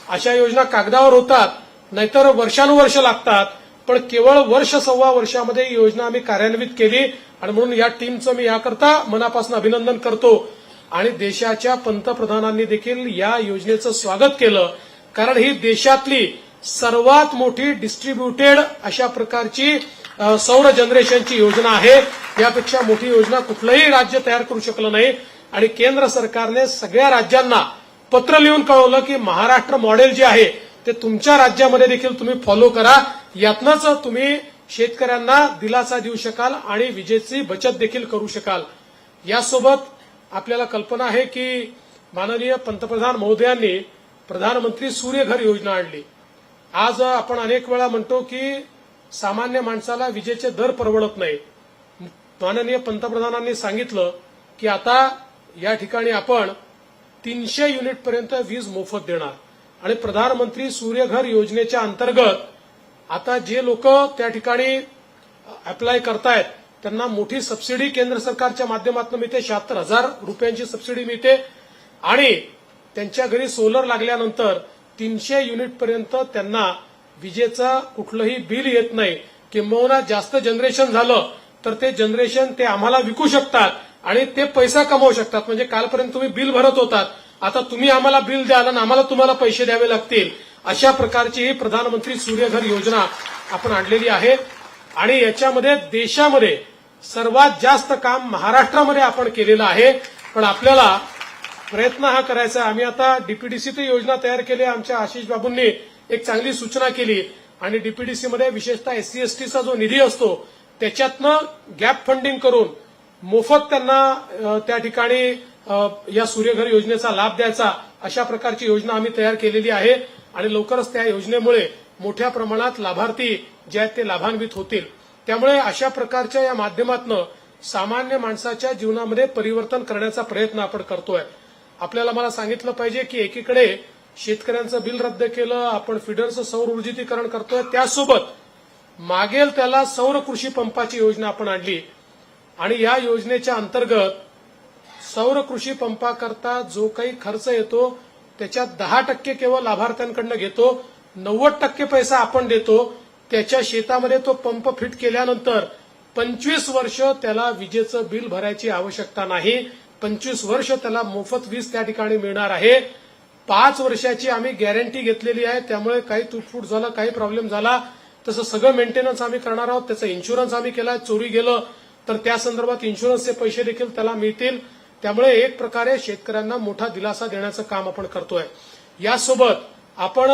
अशा योजना कागदावर होतात, नाहीतर वर्षानुवर्ष लागतात. पण केवळ वर्ष सव्वा वर्षामध्ये ही योजना आम्ही कार्यान्वित केली आणि म्हणून या टीमचं मी याकरता मनापासून अभिनंदन करतो. आणि देशाच्या पंतप्रधानांनी देखील या योजनेचं स्वागत केलं, कारण ही देशातली सर्वात मोठी डिस्ट्रीब्युटेड अशा प्रकारची सौर जनरेशनची योजना आहे. यापेक्षा मोठी योजना कुठलंही राज्य तयार करू शकलं नाही. आणि केंद्र सरकारने सगळ्या राज्यांना पत्र लिहून कळवलं की महाराष्ट्र मॉडेल जे आहे ते तुमच्या राज्यामध्ये देखील तुम्ही फॉलो करा. यातनंच तुम्ही शेतकऱ्यांना दिलासा देऊ शकाल आणि विजेची बचत देखील करू शकाल. यासोबत आपल्याला कल्पना आहे की माननीय पंतप्रधान महोदयांनी प्रधानमंत्री सूर्यघर योजना आणली. आज आपण अनेक वेळा म्हणतो की सामान्य माणसाला विजेचे दर परवडत नाही. माननीय पंतप्रधानांनी सांगितलं की आता या ठिकाणी आपण 300 युनिटपर्यंत वीज मोफत देणार. आणि प्रधानमंत्री सूर्यघर योजनेच्या अंतर्गत आता जे लोक त्या ठिकाणी अप्लाय करतायत त्यांना मोठी सबसिडी केंद्र सरकारच्या माध्यमातून मिळते. 76,000 रुपयांची सबसिडी मिळते. आणि त्यांच्या घरी सोलर लागल्यानंतर 300 युनिटपर्यंत त्यांना विजेचं कुठलंही बिल येत नाही. किंबहुना जास्त जनरेशन झालं तर ते जनरेशन ते आम्हाला विकू शकतात आणि ते पैसा कमवू शकतात. म्हणजे कालपर्यंत तुम्ही बिल भरत होतात, आता तुम्ही आम्हाला बिल द्याल आणि आम्हाला तुम्हाला पैसे द्यावे लागतील. अशा प्रकारची ही प्रधानमंत्री सूर्यघर योजना आपण आणलेली आहे. आणि याच्यामध्ये देशामध्ये सर्वात जास्त काम महाराष्ट्रामध्ये आपण केलेलं आहे. पण आपल्याला प्रयत्न हा करायचा आहे. आम्ही आता डीपीडीसी योजना तयार केली. आमच्या आशिष बाबूंनी एक चांगली सूचना केली आणि डीपीडीसीमध्ये विशेषतः एससी एसटीचा जो निधी असतो त्याच्यातनं गॅप फंडिंग करून मोफत त्यांना त्या ठिकाणी या सूर्यघर योजनेचा लाभ द्यायचा, अशा प्रकारची योजना आम्ही तयार केलेली आहे. आणि लवकरच त्या योजनेमुळे मोठ्या प्रमाणात लाभार्थी जे आहेत ते लाभान्वित होतील. त्यामुळे अशा प्रकारच्या या माध्यमातून सामान्य माणसाच्या जीवनामध्ये परिवर्तन करण्याचा प्रयत्न आपण करतोय. आपल्याला मला सांगितलं पाहिजे की एकीकडे शेतकऱ्यांचं बिल रद्द केलं, आपण फिडरचं सौर ऊर्जितीकरण करतोय, त्यासोबत मागेल त्याला सौर कृषी पंपाची योजना आपण आणली. आणि या योजनेच्या अंतर्गत सौर कृषी पंपाकरता जो काही खर्च येतो त्याच्यात 10% केवळ लाभार्थ्यांकडनं घेतो, 90% पैसा आपण देतो. त्याच्या शेतामध्ये तो पंप फिट केल्यानंतर 25 वर्ष त्याला विजेचं बिल भरायची आवश्यकता नाही. 25 वर्ष त्याला मोफत वीज त्या ठिकाणी मिळणार आहे. 5 वर्षाची आम्ही गॅरंटी घेतलेली आहे. त्यामुळे काही तुटफूट झालं, काही प्रॉब्लेम झाला तसं सगळं मेंटेनन्स आम्ही करणार आहोत. त्याचा इन्शुरन्स आम्ही केलाय. चोरी गेलं तर त्या संदर्भात इन्शुरन्सचे पैसे देखील त्याला मिळतील. त्यामुळे एक प्रकारे शेतकऱ्यांना मोठा दिलासा देण्याचं काम आपण करतोय. यासोबत आपण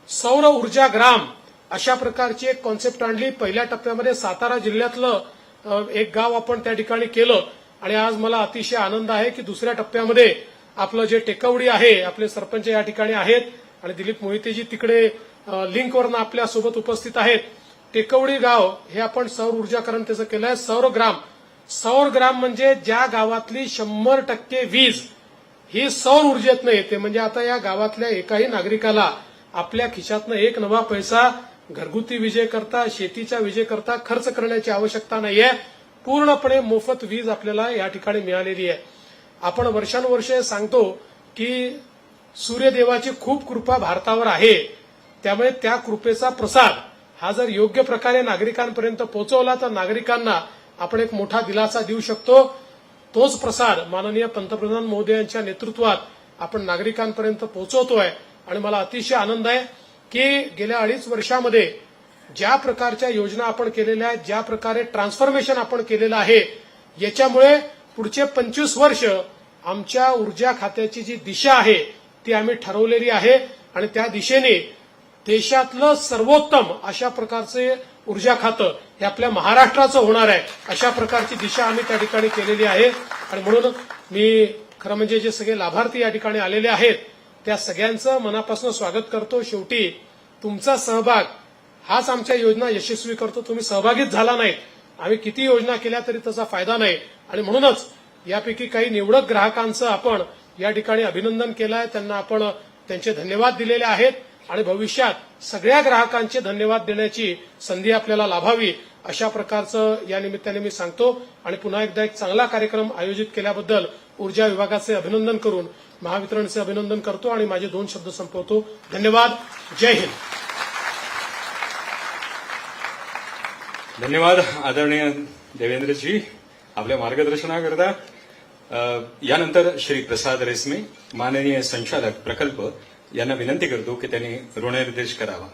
सौर ऊर्जा ग्राम अशा प्रकारची एक कॉन्सेप्ट आणली. पहिल्या टप्प्यामध्ये सातारा जिल्ह्यातलं एक गाव आपण त्या ठिकाणी केलं आणि आज मला अतिशय आनंद आहे की दुसऱ्या टप्प्यामध्ये आपलं जे टेकवडी आहे, आपले सरपंच या ठिकाणी आहेत आणि दिलीप मोहितेजी तिकडे लिंकवरनं आपल्यासोबत उपस्थित आहेत. टेकवडी गाव हे आपण सौर ऊर्जाकरण त्याचं केलंय. सौर ग्राम म्हणजे ज्या गावातली 100% वीज ही सौर ऊर्जेतनं येते. म्हणजे आता या गावातल्या एकाही नागरिकाला आपल्या खिशातनं एक नवा पैसा घरगुती विजेकरता, शेतीच्या विजेकरता खर्च करण्याची आवश्यकता नाहीये. पूर्णपणे मोफत वीज आपल्याला या ठिकाणी मिळालेली आहे. आपण वर्षानुवर्ष सांगतो की सूर्यदेवाची खूप कृपा भारतावर आहे. त्यामुळे त्या कृपेचा प्रसाद हा जर योग्य प्रकारे नागरिकांपर्यंत पोहोचवला तर नागरिकांना आपण एक मोठा दिलासा देऊ शकतो. तोच प्रसाद माननीय पंतप्रधान महोदयांच्या नेतृत्वात आपण नागरिकांपर्यंत पोहोचवतोय. आणि मला अतिशय आनंद आहे की गेल्या 2.5 वर्षामध्ये ज्या प्रकारच्या योजना आपण केलेल्या आहेत, ज्या प्रकारे ट्रान्सफॉर्मेशन आपण केलेलं आहे, याच्यामुळे पुढचे 25 वर्ष आमच्या ऊर्जा खात्याची जी दिशा आहे ती आम्ही ठरवलेली आहे. आणि त्या दिशेने देशातलं सर्वोत्तम अशा प्रकारचे ऊर्जा खातं हे आपल्या महाराष्ट्राचं होणार आहे, अशा प्रकारची दिशा आम्ही त्या ठिकाणी केलेली आहे. आणि म्हणून मी खरं म्हणजे जे सगळे लाभार्थी या ठिकाणी आलेले आहेत त्या सगळ्यांचं मनापासून स्वागत करतो. शेवटी तुमचा सहभाग हाच आमच्या योजना यशस्वी करतो. तुम्ही सहभागीच झाला नाहीत, आम्ही किती योजना केल्या तरी त्याचा फायदा नाही. आणि म्हणूनच यापैकी काही निवडक ग्राहकांचं आपण या ठिकाणी अभिनंदन केलं आहे, त्यांना आपण त्यांचे धन्यवाद दिलेले आहेत. आणि भविष्यात सगळ्या ग्राहकांचे धन्यवाद देण्याची संधी आपल्याला लाभावी अशा प्रकारचं या निमित्ताने मी सांगतो. आणि पुन्हा एकदा एक चांगला कार्यक्रम आयोजित केल्याबद्दल ऊर्जा विभागाचे अभिनंदन करून महावितरणचे अभिनंदन करतो आणि माझे 2 शब्द संपवतो. धन्यवाद. जय हिंद. धन्यवाद आदरणीय देवेंद्रजी आपल्या मार्गदर्शनाकरता. यानंतर श्री प्रसाद रेशमे माननीय संचालक प्रकल्प यांना विनंती करतो की त्यांनी ऋणनिर्देश करावा.